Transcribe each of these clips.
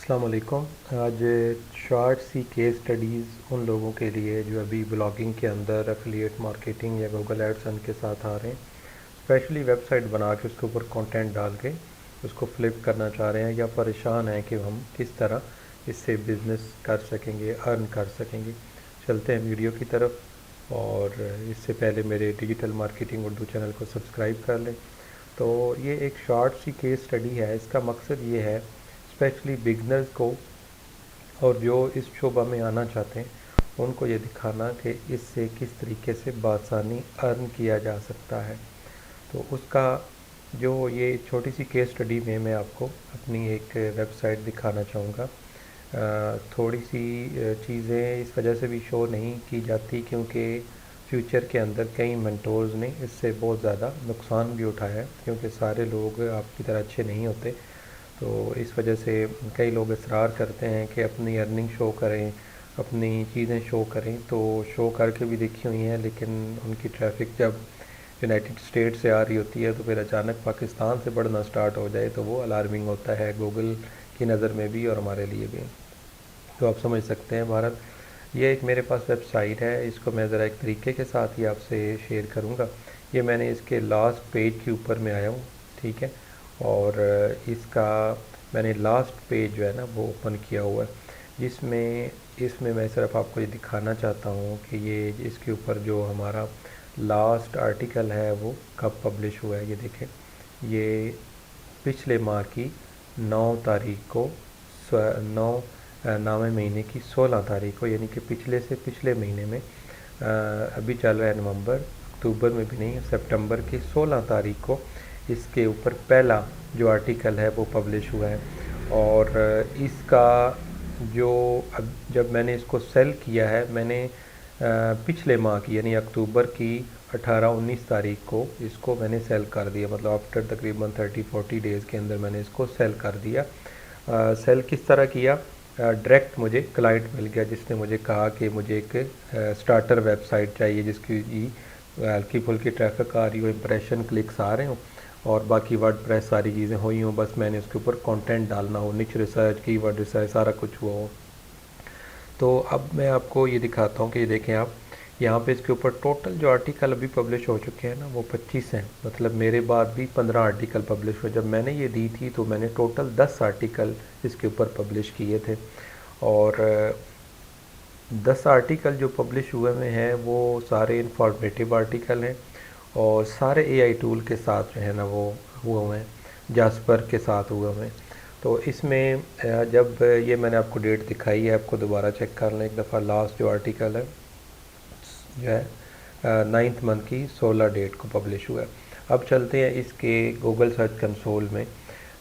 अस्सलाम वालेकुम। आज शॉर्ट सी केस स्टडीज़ उन लोगों के लिए जो अभी ब्लॉगिंग के अंदर एफिलिएट मार्केटिंग या गूगल एडसन के साथ आ रहे हैं, स्पेशली वेबसाइट बना के उसके ऊपर कंटेंट डाल के उसको फ्लिप करना चाह रहे हैं या परेशान हैं कि हम किस तरह इससे बिज़नेस कर सकेंगे, अर्न कर सकेंगे। चलते हैं वीडियो की तरफ। और इससे पहले मेरे डिजिटल मार्केटिंग उर्दू चैनल को सब्सक्राइब कर लें। तो ये एक शॉर्ट सी केस स्टडी है। इसका मकसद ये है स्पेशली बिगनर्स को और जो इस शोबा में आना चाहते हैं उनको ये दिखाना कि इससे किस तरीके से बासानी अर्न किया जा सकता है। तो उसका जो ये छोटी सी केस स्टडी में मैं आपको अपनी एक वेबसाइट दिखाना चाहूँगा। थोड़ी सी चीज़ें इस वजह से भी शो नहीं की जाती क्योंकि फ्यूचर के अंदर कई मेंटोर्स ने इससे बहुत ज़्यादा नुकसान भी उठाया है, क्योंकि सारे लोग आपकी तरह अच्छे नहीं होते। तो इस वजह से कई लोग इसरार करते हैं कि अपनी अर्निंग शो करें, अपनी चीज़ें शो करें। तो शो करके भी देखी हुई हैं, लेकिन उनकी ट्रैफिक जब यूनाइटेड स्टेट से आ रही होती है तो फिर अचानक पाकिस्तान से बढ़ना स्टार्ट हो जाए तो वो अलार्मिंग होता है गूगल की नज़र में भी और हमारे लिए भी। तो आप समझ सकते हैं भारत, ये एक मेरे पास वेबसाइट है। इसको मैं ज़रा एक तरीके के साथ ही आपसे शेयर करूँगा। ये मैंने इसके लास्ट पेज के ऊपर में आया हूँ, ठीक है। और इसका मैंने लास्ट पेज जो है ना वो ओपन किया हुआ है, जिसमें इसमें मैं सिर्फ आपको ये दिखाना चाहता हूँ कि ये इसके ऊपर जो हमारा लास्ट आर्टिकल है वो कब पब्लिश हुआ है। ये देखें, ये पिछले माह की 9 तारीख को 9वें महीने की 16 तारीख को, यानी कि पिछले से पिछले महीने में अभी चल रहा है नवंबर, अक्टूबर में भी नहीं, सितंबर की 16 तारीख को इसके ऊपर पहला जो आर्टिकल है वो पब्लिश हुआ है। और इसका जो अब जब मैंने इसको सेल किया है, मैंने पिछले माह की यानी अक्टूबर की 18-19 तारीख को इसको मैंने सेल कर दिया। मतलब आफ्टर तकरीबन 30-40 डेज़ के अंदर मैंने इसको सेल कर दिया। सेल किस तरह किया? डायरेक्ट मुझे क्लाइंट मिल गया जिसने मुझे कहा कि मुझे एक स्टार्टर वेबसाइट चाहिए जिसकी हल्की फुल्की ट्रैफिक आ रही हो, इंप्रेशन क्लिक्स आ रहे हो और बाकी वर्डप्रेस सारी चीज़ें हुई हों, बस मैंने उसके ऊपर कंटेंट डालना हो, निच रिसर्च, कीवर्ड रिसर्च, सारा कुछ हुआ हो। तो अब मैं आपको ये दिखाता हूँ कि ये देखें आप यहाँ पे इसके ऊपर टोटल जो आर्टिकल अभी पब्लिश हो चुके हैं ना वो 25 हैं। मतलब मेरे बाद भी 15 आर्टिकल पब्लिश हुए। जब मैंने ये दी थी तो मैंने टोटल 10 आर्टिकल इसके ऊपर पब्लिश किए थे। और 10 आर्टिकल जो पब्लिश हुए में हैं वो सारे इंफॉर्मेटिव आर्टिकल हैं और सारे एआई टूल के साथ जो है ना वो हुए हुए हैं, जास्पर के साथ हुए हुए हैं। तो इसमें जब ये मैंने आपको डेट दिखाई है, आपको दोबारा चेक कर लें एक दफ़ा। लास्ट जो आर्टिकल है जो है 9th मंथ की 16 डेट को पब्लिश हुआ है। अब चलते हैं इसके गूगल सर्च कंसोल में।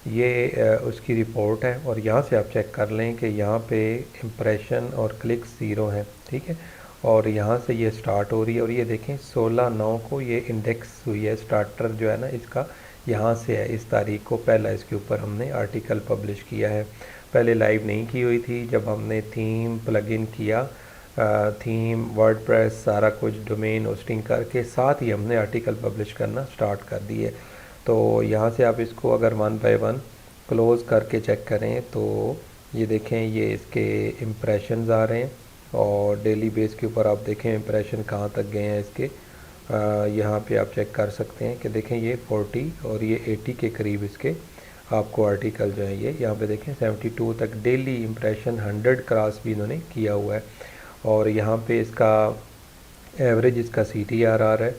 ये उसकी रिपोर्ट है और यहाँ से आप चेक कर लें कि यहाँ पे इम्प्रेशन और क्लिक्स ज़ीरो हैं, ठीक है। और यहाँ से ये स्टार्ट हो रही है और ये देखें 16/9 को ये इंडेक्स हुई है। स्टार्टर जो है ना इसका यहाँ से है, इस तारीख को पहला इसके ऊपर हमने आर्टिकल पब्लिश किया है। पहले लाइव नहीं की हुई थी, जब हमने थीम प्लगइन किया, थीम वर्डप्रेस सारा कुछ डोमेन होस्टिंग करके साथ ही हमने आर्टिकल पब्लिश करना स्टार्ट कर दिए। तो यहाँ से आप इसको अगर 1 बाय 1 क्लोज़ करके चेक करें तो ये देखें ये इसके इम्प्रेशंस आ रहे हैं और डेली बेस के ऊपर आप देखें इम्प्रेशन कहाँ तक गए हैं इसके। यहाँ पे आप चेक कर सकते हैं कि देखें ये 40 और ये 80 के करीब इसके आपको आर्टिकल जो है ये यहाँ पे देखें 72 तक डेली इम्प्रेशन 100 क्रॉस भी इन्होंने किया हुआ है। और यहाँ पे इसका एवरेज इसका CTR आ रहा है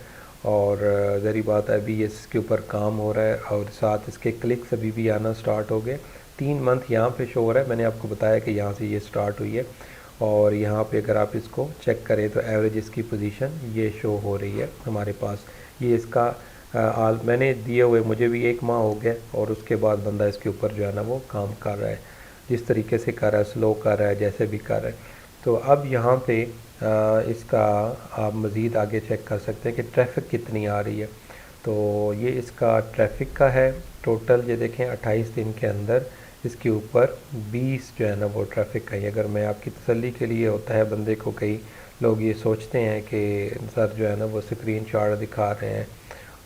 और ज़री बात है अभी इसके ऊपर काम हो रहा है और साथ इसके क्लिक्स अभी भी आना स्टार्ट हो गए। 3 मंथ यहाँ पे शो हो रहा है। मैंने आपको बताया कि यहाँ से ये स्टार्ट हुई है और यहाँ पे अगर आप इसको चेक करें तो एवरेज इसकी पोजीशन ये शो हो रही है हमारे पास। ये इसका मैंने दिए हुए मुझे भी 1 माह हो गया और उसके बाद बंदा इसके ऊपर जो है ना वो काम कर रहा है, जिस तरीके से कर रहा है, स्लो कर रहा है, जैसे भी कर रहा है। तो अब यहाँ पे इसका आप मज़ीद आगे चेक कर सकते हैं कि ट्रैफिक कितनी आ रही है। तो ये इसका ट्रैफिक का है टोटल, ये देखें 28 दिन के अंदर इसके ऊपर 20 जो है ना वो ट्रैफिक का ही। अगर मैं आपकी तसल्ली के लिए होता है बंदे को, कई लोग ये सोचते हैं कि सर जो है ना वो स्क्रीन शॉट दिखा रहे हैं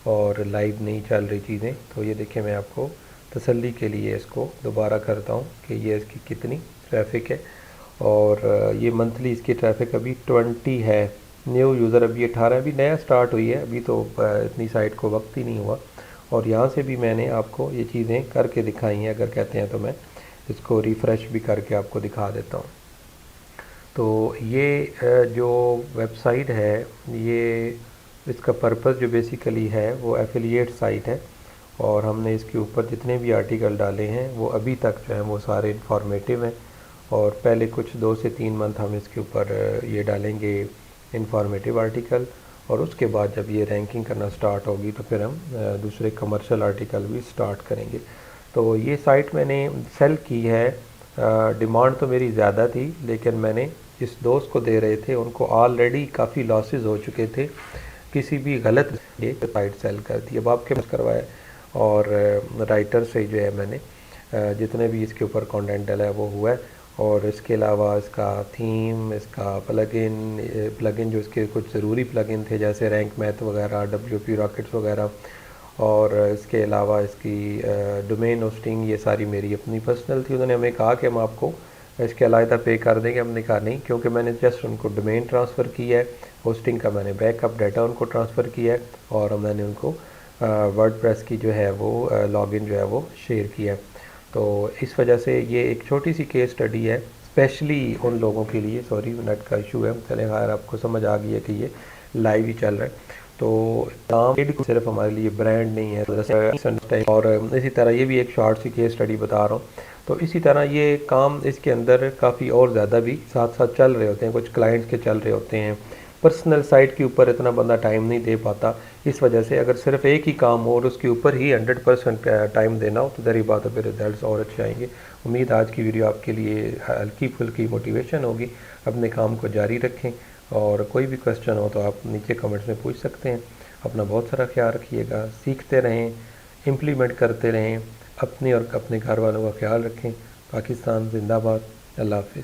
और लाइव नहीं चल रही चीज़ें। तो ये देखें मैं आपको तसल्ली के लिए इसको दोबारा करता हूँ कि ये इसकी कितनी ट्रैफिक है। और ये मंथली इसकी ट्रैफिक अभी 20 है, न्यू यूज़र अभी 18 अभी नया स्टार्ट हुई है, अभी तो इतनी साइट को वक्त ही नहीं हुआ। और यहाँ से भी मैंने आपको ये चीज़ें करके दिखाई हैं, अगर कहते हैं तो मैं इसको रिफ़्रेश भी करके आपको दिखा देता हूँ। तो ये जो वेबसाइट है, ये इसका पर्पस जो बेसिकली है वो एफिलिएट साइट है, और हमने इसके ऊपर जितने भी आर्टिकल डाले हैं वो अभी तक जो हैं वो सारे इंफॉर्मेटिव हैं। और पहले कुछ 2 से 3 मंथ हम इसके ऊपर ये डालेंगे इंफॉर्मेटिव आर्टिकल, और उसके बाद जब ये रैंकिंग करना स्टार्ट होगी तो फिर हम दूसरे कमर्शियल आर्टिकल भी स्टार्ट करेंगे। तो ये साइट मैंने सेल की है, डिमांड तो मेरी ज़्यादा थी, लेकिन मैंने जिस दोस्त को दे रहे थे उनको ऑलरेडी काफ़ी लॉसेस हो चुके थे, किसी भी गलत साइट सेल कर दी। अब आपके पास करवाया, और राइटर से जो है मैंने जितने भी इसके ऊपर कंटेंट डाला है वो हुआ है। और इसके अलावा इसका थीम, इसका प्लगइन जो इसके कुछ ज़रूरी प्लगइन थे जैसे रैंक मैथ वगैरह, WP रॉकेट्स वगैरह, और इसके अलावा इसकी डोमेन होस्टिंग, ये सारी मेरी अपनी पर्सनल थी। उन्होंने हमें कहा कि हम आपको इसके अलग पे कर देंगे, हमने कहा नहीं, क्योंकि मैंने जस्ट उनको डोमेन ट्रांसफ़र किया है, होस्टिंग का मैंने बैकअप डाटा उनको ट्रांसफ़र किया है, और मैंने उनको वर्डप्रेस की जो है वो लॉगिन जो है वो शेयर किया है। तो इस वजह से ये एक छोटी सी केस स्टडी है स्पेशली उन लोगों के लिए। सॉरी, नेट का इशू है, चले खैर आपको समझ आ गई है कि ये लाइव ही चल रहा है। तो काम सिर्फ हमारे लिए ब्रांड नहीं है, और इसी तरह ये भी एक शॉर्ट सी केस स्टडी बता रहा हूँ। तो इसी तरह ये काम इसके अंदर काफ़ी और ज़्यादा भी साथ साथ चल रहे होते हैं, कुछ क्लाइंट्स के चल रहे होते हैं। पर्सनल साइट के ऊपर इतना बंदा टाइम नहीं दे पाता, इस वजह से अगर सिर्फ एक ही काम हो और उसके ऊपर ही 100% टाइम देना हो तो दरी बात है, फिर रिजल्ट्स और अच्छे आएंगे। उम्मीद आज की वीडियो आपके लिए हल्की फुल्की मोटिवेशन होगी। अपने काम को जारी रखें, और कोई भी क्वेश्चन हो तो आप नीचे कमेंट्स में पूछ सकते हैं। अपना बहुत सारा ख्याल रखिएगा, सीखते रहें, इम्प्लीमेंट करते रहें, अपने और अपने घर वालों का ख्याल रखें। पाकिस्तान जिंदाबाद। अल्लाह हाफिज़।